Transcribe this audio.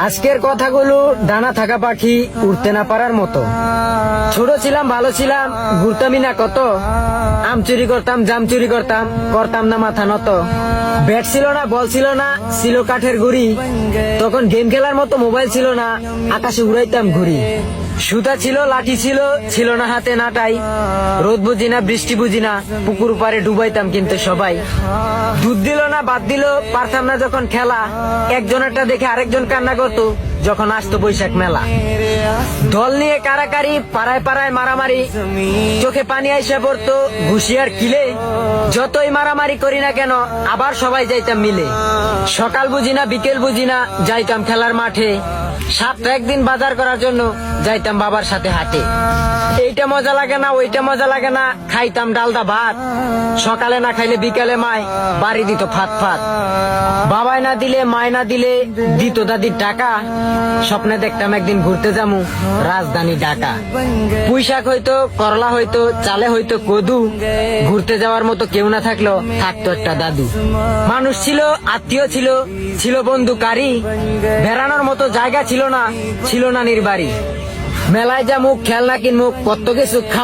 আজকের কথাগুলো ডানা থাকা পাখি উড়তে না পারার মতো। ছোট ছিলাম, ভালো ছিলাম, ঘুরতামই না কত। আম চুরি করতাম, জাম চুরি করতাম, করতাম না মাথা নত। ব্যাট ছিল না, বল ছিল না, ছিল কাঠের গুড়ি। তখন গেম খেলার মতো মোবাইল ছিল না, আকাশে উড়াইতাম ঘুড়ি। সুতা ছিল, লাঠি ছিল, ছিল না হাতে নাটাই। রোদ বুঝি না, বৃষ্টি বুঝি না, পুকুর পাড়ে ডুবাইতাম কিন্তু সবাই। দুধ দিল না, বাদ দিল, পারতাম না যখন খেলা। একজনেরটা দেখে আরেকজন কান্না করতো যখন আসতো বৈশাখ মেলা। দল নিয়ে কারাকারি, পাড়ায় পাড়ায় মারামারি, চোখে পানি আইসা পড়তো ঘুষি আর কিলে। যতই মারামারি করি না কেন, আবার সবাই যাইতাম মিলে। সকাল বুঝি না, বিকেল বুঝি না, যাইতাম খেলার মাঠে। সাতটা একদিন বাজার করার জন্য যাইতাম বাবার সাথে হাটে। এইটা মজা লাগে না, ওইটা মজা লাগে না, খাইতাম ডালদা ভাত। সকালে না খাইলে বিকালে মায় বাড়ি দিত ফাত ফাত। বাবায় না দিলে, মায় না দিলে, দিত দাদির টাকা। স্বপ্নে দেখতাম একদিন ঘুরতে যামু রাজধানী ঢাকা। পুঁইশাক হইতো, করলা হইতো, চালে হইতো কদু। ঘুরতে যাওয়ার মতো কেউ না থাকলো, থাকতো একটা দাদু। মানুষ ছিল, আত্মীয় ছিল, ছিল বন্ধু কারি। বেড়ানোর মতো জায়গা ছিল না, ছিল না নির্বাড়ি। মেলায় যামুক, খেলনা কিনমুক, কত কিছু খাম।